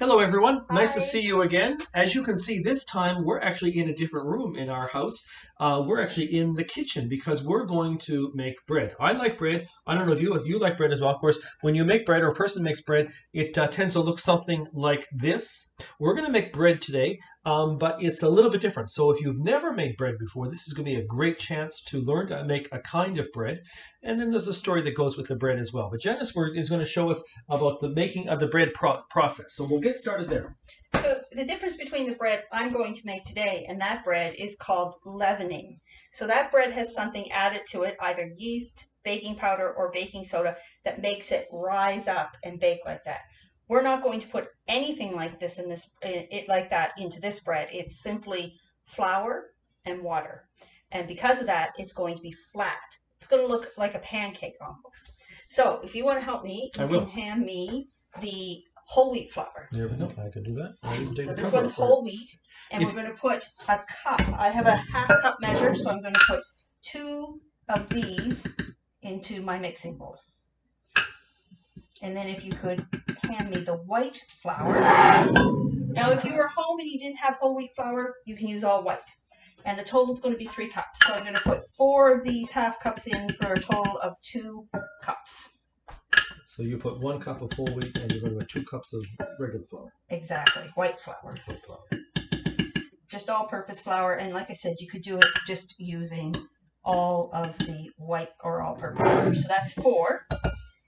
Hello, everyone. Nice to Hi. see you again. As you can see, this time we're actually in a different room in our house. We're actually in the kitchen because we're going to make bread. I like bread. I don't know if you like bread as well. Of course, when you make bread or a person makes bread, it tends to look something like this. We're going to make bread today, but it's a little bit different. So if you've never made bread before, this is going to be a great chance to learn to make a kind of bread. And then there's a story that goes with the bread as well. But Janice is going to show us about the making of the bread process. So we'll get started there. So the difference between the bread I'm going to make today and that bread is called leavening. So that bread has something added to it, either yeast, baking powder, or baking soda, that makes it rise up and bake like that. We're not going to put anything like this like that into this bread. It's simply flour and water. And because of that, it's going to be flat. It's going to look like a pancake almost. So if you want to help me, you can hand me the whole wheat flour. There we go. I can do that. So this one's whole wheat, and we're going to put a cup. I have a half cup measure, so I'm going to put 2 of these into my mixing bowl. And then if you could hand me the white flour. Now if you were home and you didn't have whole wheat flour, you can use all white. And the total is going to be 3 cups. So I'm going to put 4 of these half cups in for a total of 2 cups. So you put 1 cup of whole wheat and you're going to put 2 cups of regular flour. Exactly, white flour. Just all-purpose flour, and like I said, you could do it just using all of the white or all-purpose flour. So that's 4.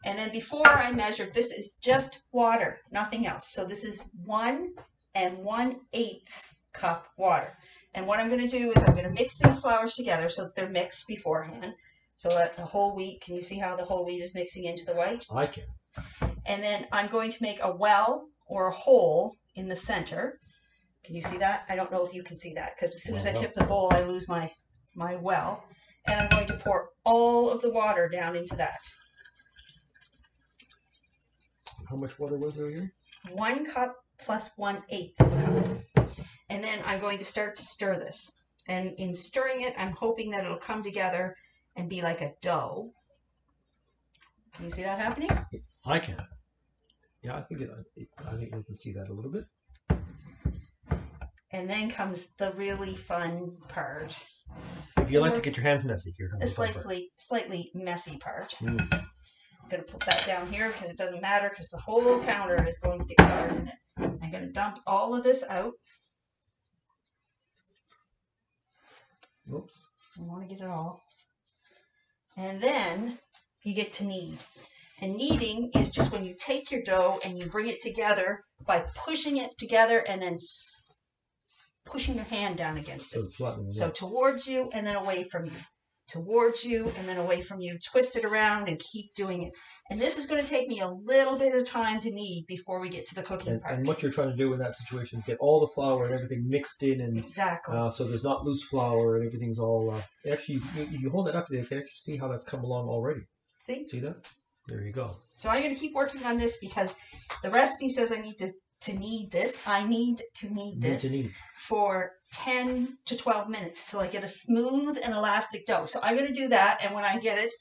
And then before I measured, this is just water, nothing else. So this is 1 1/8 cup water. And what I'm going to do is I'm going to mix these flours together so that they're mixed beforehand. So that the whole wheat, can you see how the whole wheat is mixing into the white? I can. And then I'm going to make a well or a hole in the center. Can you see that? I don't know if you can see that because as soon as I tip the bowl, I lose my well. And I'm going to pour all of the water down into that. How much water was there again? 1 cup plus 1/8 of a cup. And then I'm going to start to stir this. And in stirring it, I'm hoping that it'll come together and be like a dough. Can you see that happening? I can. Yeah, I think you can see that a little bit. And then comes the really fun part. If you like to get your hands messy, here comes the slightly messy part. I'm going to put that down here because it doesn't matter because the whole counter is going to get covered in it. I'm going to dump all of this out. Oops. I want to get it all. And then you get to knead. And kneading is just when you take your dough and you bring it together by pushing it together and then pushing your hand down against it. So towards you and then away from you. Towards you and then away from you. Twist it around and keep doing it. And this is going to take me a little bit of time to knead before we get to the cooking part. And what you're trying to do in that situation is get all the flour and everything mixed in. And exactly. So there's not loose flour and everything's all... actually, you hold that up, you can actually see how that's come along already. See that? There you go. So I'm going to keep working on this because the recipe says I need to knead this. I need to knead this for 10 to 12 minutes till I get a smooth and elastic dough. So I'm going to do that, and when I get it,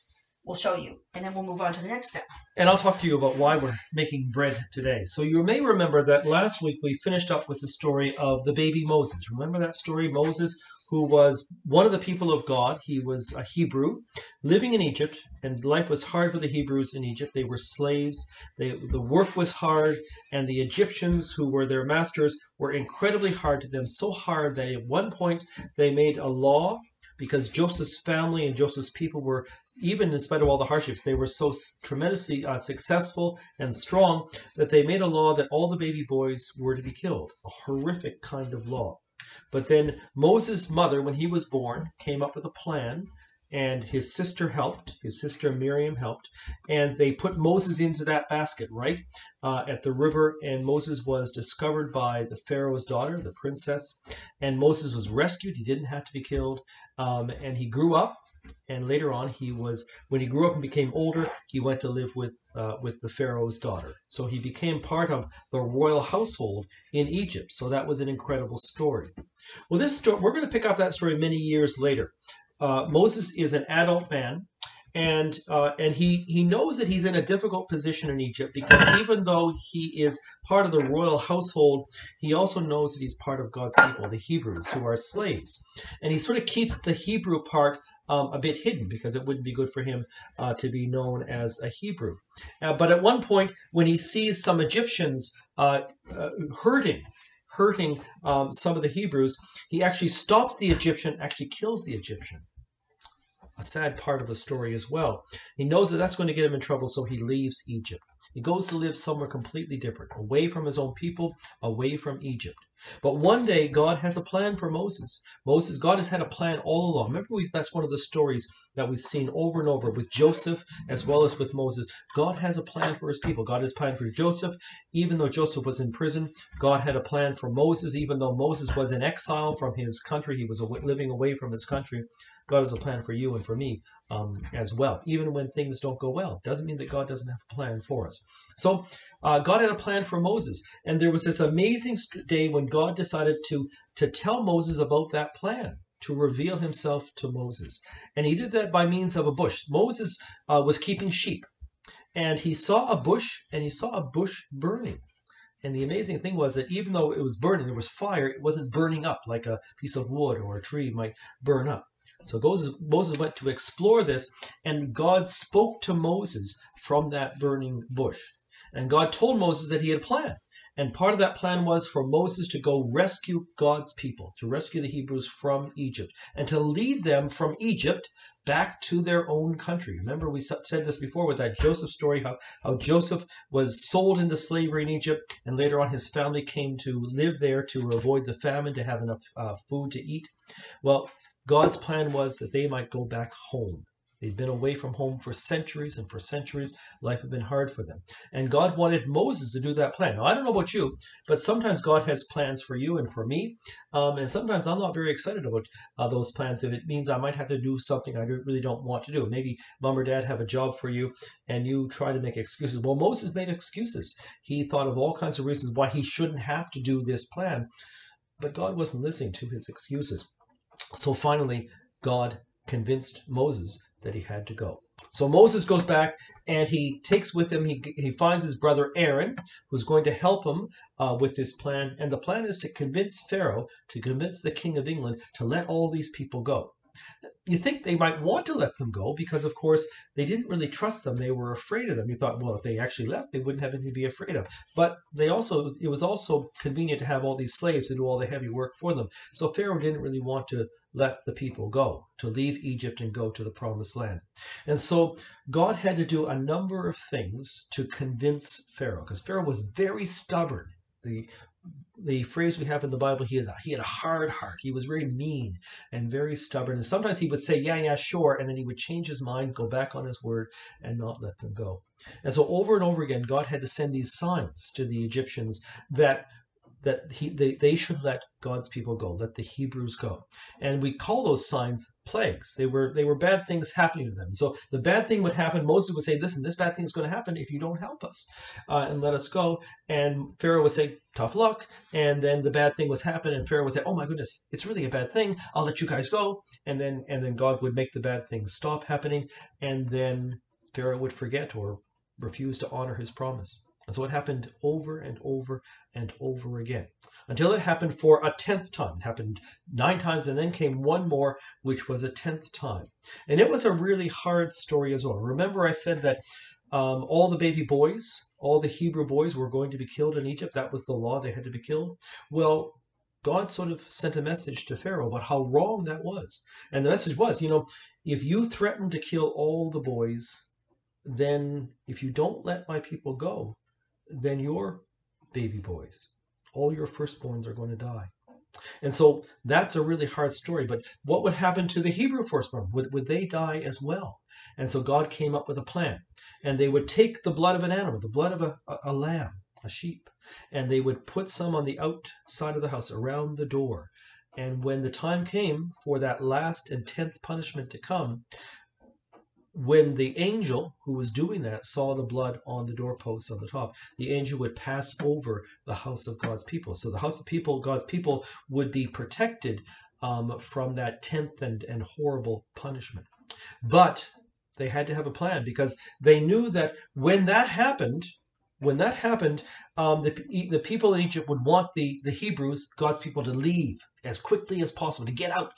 we'll show you, and then we'll move on to the next step. And I'll talk to you about why we're making bread today. So you may remember that last week we finished up with the story of the baby Moses. Remember that story? Moses, who was one of the people of God. He was a Hebrew living in Egypt, and life was hard for the Hebrews in Egypt. They were slaves. The work was hard, and the Egyptians, who were their masters, were incredibly hard to them, so hard that at one point they made a law, because Joseph's family and Joseph's people were, even in spite of all the hardships, they were so tremendously successful and strong that they made a law that all the baby boys were to be killed. A horrific kind of law. But then Moses' mother, when he was born, came up with a plan, and his sister helped. His sister Miriam helped, and they put Moses into that basket right at the river, and Moses was discovered by the Pharaoh's daughter, the princess, and Moses was rescued. He didn't have to be killed, and he grew up. And later on, when he grew up and became older, he went to live with the Pharaoh's daughter. So he became part of the royal household in Egypt. So that was an incredible story. Well, this story, we're going to pick up that story many years later. Moses is an adult man, and he knows that he's in a difficult position in Egypt, because even though he is part of the royal household, he also knows that he's part of God's people, the Hebrews, who are slaves. And he sort of keeps the Hebrew part a bit hidden, because it wouldn't be good for him to be known as a Hebrew. But at one point, when he sees some Egyptians hurting some of the Hebrews, he actually stops the Egyptian, actually kills the Egyptian. A sad part of the story as well. He knows that that's going to get him in trouble, so he leaves Egypt. He goes to live somewhere completely different, away from his own people, away from Egypt. But one day, God has a plan for Moses. God has had a plan all along. Remember, that's one of the stories that we've seen over and over with Joseph as well as with Moses. God has a plan for his people. God has a plan for Joseph. Even though Joseph was in prison, God had a plan for Moses. Even though Moses was in exile from his country, he was living away from his country. God has a plan for you and for me as well. Even when things don't go well, doesn't mean that God doesn't have a plan for us. So God had a plan for Moses, and there was this amazing day when God decided to tell Moses about that plan, to reveal himself to Moses. And he did that by means of a bush. Moses was keeping sheep, and he saw a bush, and he saw a bush burning. And the amazing thing was that even though it was burning, there was fire, it wasn't burning up like a piece of wood or a tree might burn up. So Moses went to explore this, and God spoke to Moses from that burning bush. And God told Moses that he had a plan. And part of that plan was for Moses to go rescue God's people, to rescue the Hebrews from Egypt, and to lead them from Egypt back to their own country. Remember, we said this before with that Joseph story, how Joseph was sold into slavery in Egypt, and later on his family came to live there to avoid the famine, to have enough food to eat. Well, God's plan was that they might go back home. They'd been away from home for centuries, and for centuries, life had been hard for them. And God wanted Moses to do that plan. Now, I don't know about you, but sometimes God has plans for you and for me. And sometimes I'm not very excited about those plans if it means I might have to do something I really don't want to do. Maybe mom or dad have a job for you, and you try to make excuses. Well, Moses made excuses. He thought of all kinds of reasons why he shouldn't have to do this plan. But God wasn't listening to his excuses. So finally, God convinced Moses that he had to go. So Moses goes back, and he takes with him, he finds his brother Aaron, who's going to help him with this plan. And the plan is to convince Pharaoh, to convince the king of England to let all these people go. You think they might want to let them go because, of course, they didn't really trust them. They were afraid of them. You thought, well, if they actually left, they wouldn't have anything to be afraid of. But it was also convenient to have all these slaves to do all the heavy work for them. So Pharaoh didn't really want to let the people go, to leave Egypt and go to the promised land. And so God had to do a number of things to convince Pharaoh, because Pharaoh was very stubborn. The phrase we have in the Bible, he had a hard heart. He was very mean and very stubborn. And sometimes he would say, yeah, sure. And then he would change his mind, go back on his word, and not let them go. And so over and over again, God had to send these signs to the Egyptians that they should let God's people go, let the Hebrews go. And we call those signs plagues. They were bad things happening to them. So the bad thing would happen. Moses would say, listen, this bad thing is going to happen if you don't help us and let us go. And Pharaoh would say, tough luck. And then the bad thing would happen, and Pharaoh would say, oh my goodness, it's really a bad thing. I'll let you guys go. And then God would make the bad things stop happening. And then Pharaoh would forget or refuse to honor his promise. And so it happened over and over and over again, until it happened for a 10th time. It happened 9 times, and then came one more, which was a 10th time. And it was a really hard story as well. Remember, I said that all the baby boys, all the Hebrew boys were going to be killed in Egypt. That was the law. They had to be killed. Well, God sort of sent a message to Pharaoh about how wrong that was. And the message was, if you threaten to kill all the boys, then if you don't let my people go, then your baby boys, all your firstborns are going to die. And so that's a really hard story. But what would happen to the Hebrew firstborn? Would they die as well? And so God came up with a plan. And they would take the blood of an animal, the blood of a lamb, a sheep, and they would put some on the outside of the house around the door. And when the time came for that last and 10th punishment to come, when the angel who was doing that saw the blood on the doorposts on the top, the angel would pass over the house of God's people. So the house of people, God's people, would be protected from that 10th and horrible punishment. But They had to have a plan because they knew that when that happened, the people in Egypt would want the Hebrews, God's people, to leave as quickly as possible, to get out,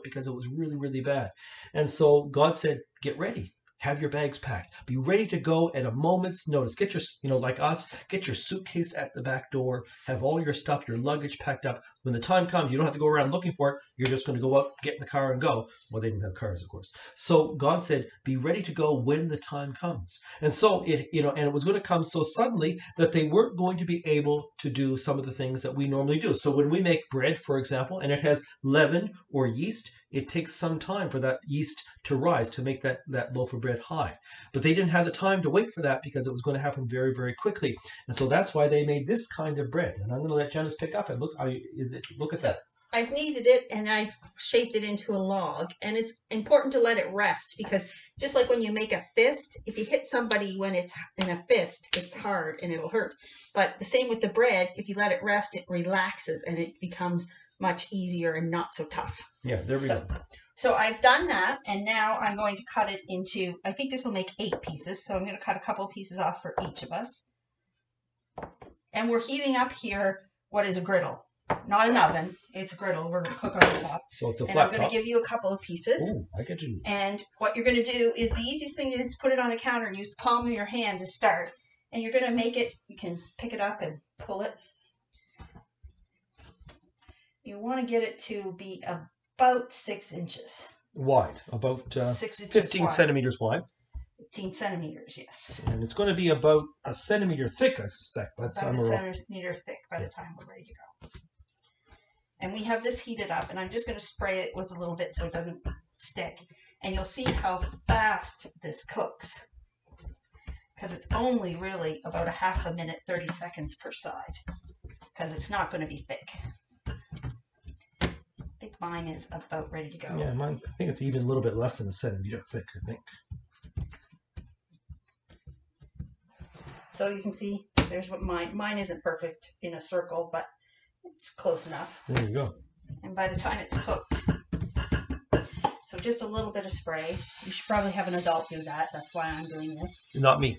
because it was really, really bad. And so God said, get ready. Have your bags packed. Be ready to go at a moment's notice. Get your, like us, get your suitcase at the back door. Have all your stuff, your luggage packed up. When the time comes, you don't have to go around looking for it. You're just going to go out, get in the car and go. Well, they didn't have cars, of course. So God said, be ready to go when the time comes. And so and it was going to come so suddenly that they weren't going to be able to do some of the things that we normally do. So when we make bread, for example, and it has leaven or yeast, it takes some time for that yeast to rise to make that loaf of bread high. But they didn't have the time to wait for that because it was going to happen very, very quickly. And so that's why they made this kind of bread. And I'm going to let Janice pick up and look at that. I've kneaded it and I've shaped it into a log, and it's important to let it rest because just like when you make a fist, if you hit somebody when it's in a fist, it's hard and it'll hurt. But the same with the bread, if you let it rest, it relaxes and it becomes much easier and not so tough. Yeah, there we go. So I've done that, and now I'm going to cut it into, I think this will make 8 pieces, so I'm going to cut a couple of pieces off for each of us. And we're heating up here what is a griddle. Not an oven, it's a griddle. We're going to cook on the top. So it's a flat top. And I'm going top. to give you a couple of pieces. Ooh, I get you. And what you're going to do is the easiest thing is put it on the counter and use the palm of your hand to start. And you're going to make it, you can pick it up and pull it. You want to get it to be about 6 inches. Wide, about 6 inches 15 wide. Centimeters wide. 15 centimeters, yes. And it's going to be about a centimeter thick, I suspect. By the About time a we're centimeter thick by the time we're ready to go. And we have this heated up, and I'm just going to spray it with a little bit so it doesn't stick. And you'll see how fast this cooks. Because it's only really about a half a minute, 30 seconds per side. Because it's not going to be thick. I think mine is about ready to go. Yeah, mine, I think it's even a little bit less than a centimeter thick, I think. So you can see, there's what mine isn't perfect in a circle, but it's close enough. There you go. And by the time it's cooked, so just a little bit of spray. You should probably have an adult do that. That's why I'm doing this. Not me.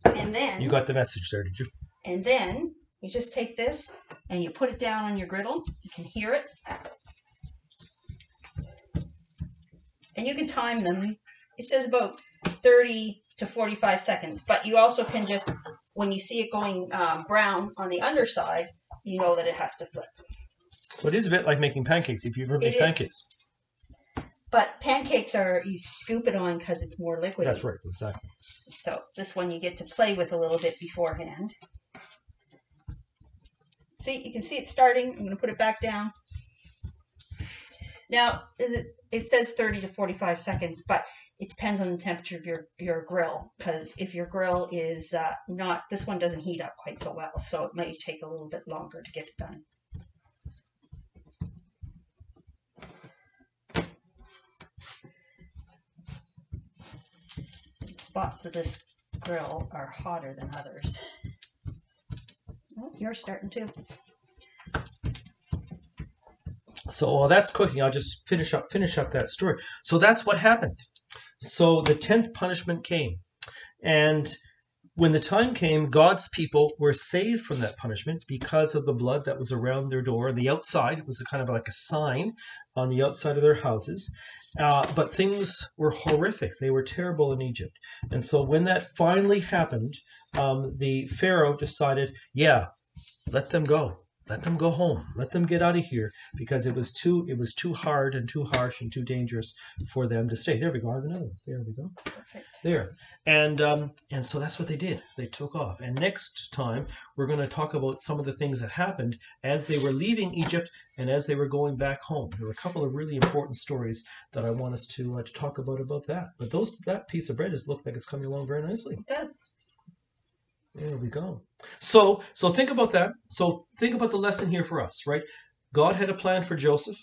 And then You got the message there, did you? And then you just take this and you put it down on your griddle. You can hear it. And you can time them. It says about 30 to 45 seconds. But you also can just, when you see it going brown on the underside, you know that it has to flip. So it is a bit like making pancakes, if you've ever made pancakes. But pancakes are, you scoop it on because it's more liquid. That's right, exactly. So this one you get to play with a little bit beforehand. See, you can see it starting. I'm going to put it back down. Now, it says 30 to 45 seconds, but it depends on the temperature of your grill. Because if your grill is not, this one doesn't heat up quite so well. So it may take a little bit longer to get it done. Spots of this grill are hotter than others. Oh, you're starting to. So while that's cooking, I'll just finish up that story. So that's what happened. So the 10th punishment came. And when the time came, God's people were saved from that punishment because of the blood that was around their door. The outside, it was kind of like a sign on the outside of their houses. But things were horrific. They were terrible in Egypt. And so when that finally happened, the Pharaoh decided, yeah, let them go. Let them go home. Let them get out of here because it was too hard and too harsh and too dangerous for them to stay. There we go. I have another one. There we go. Perfect. There. And so that's what they did. They took off. And next time we're going to talk about some of the things that happened as they were leaving Egypt and as they were going back home. There were a couple of really important stories that I want us to talk about that. But that piece of bread looks like it's coming along very nicely. It does. There we go. So think about that. So think about the lesson here for us, right? God had a plan for Joseph.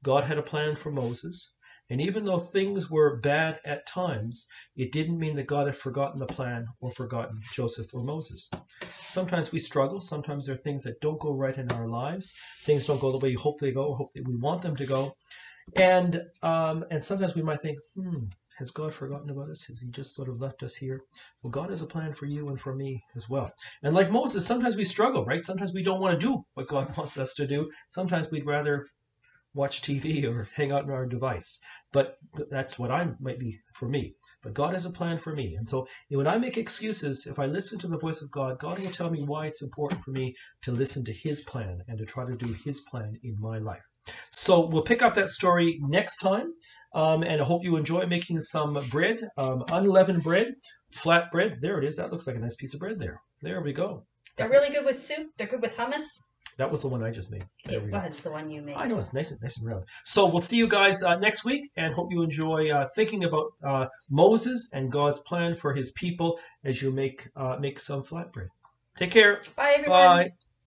God had a plan for Moses. And even though things were bad at times, it didn't mean that God had forgotten the plan or forgotten Joseph or Moses. Sometimes we struggle. Sometimes there are things that don't go right in our lives. Things don't go the way you hope they go or hope that we want them to go. And sometimes we might think, Has God forgotten about us? Has he just sort of left us here? Well, God has a plan for you and for me as well. And like Moses, sometimes we struggle, right? Sometimes we don't want to do what God wants us to do. Sometimes we'd rather watch TV or hang out on our device. But that's what I might be for me. But God has a plan for me. And so when I make excuses, if I listen to the voice of God, God will tell me why it's important for me to listen to his plan and to try to do his plan in my life. So we'll pick up that story next time. And I hope you enjoy making some bread, unleavened bread, flat bread. There it is. That looks like a nice piece of bread there. There we go. They're really good with soup. They're good with hummus. That was the one I just made. It was the one you made. I know, it's nice and round. So we'll see you guys next week, and hope you enjoy thinking about Moses and God's plan for his people as you make some flatbread. Take care. Bye, everyone. Bye.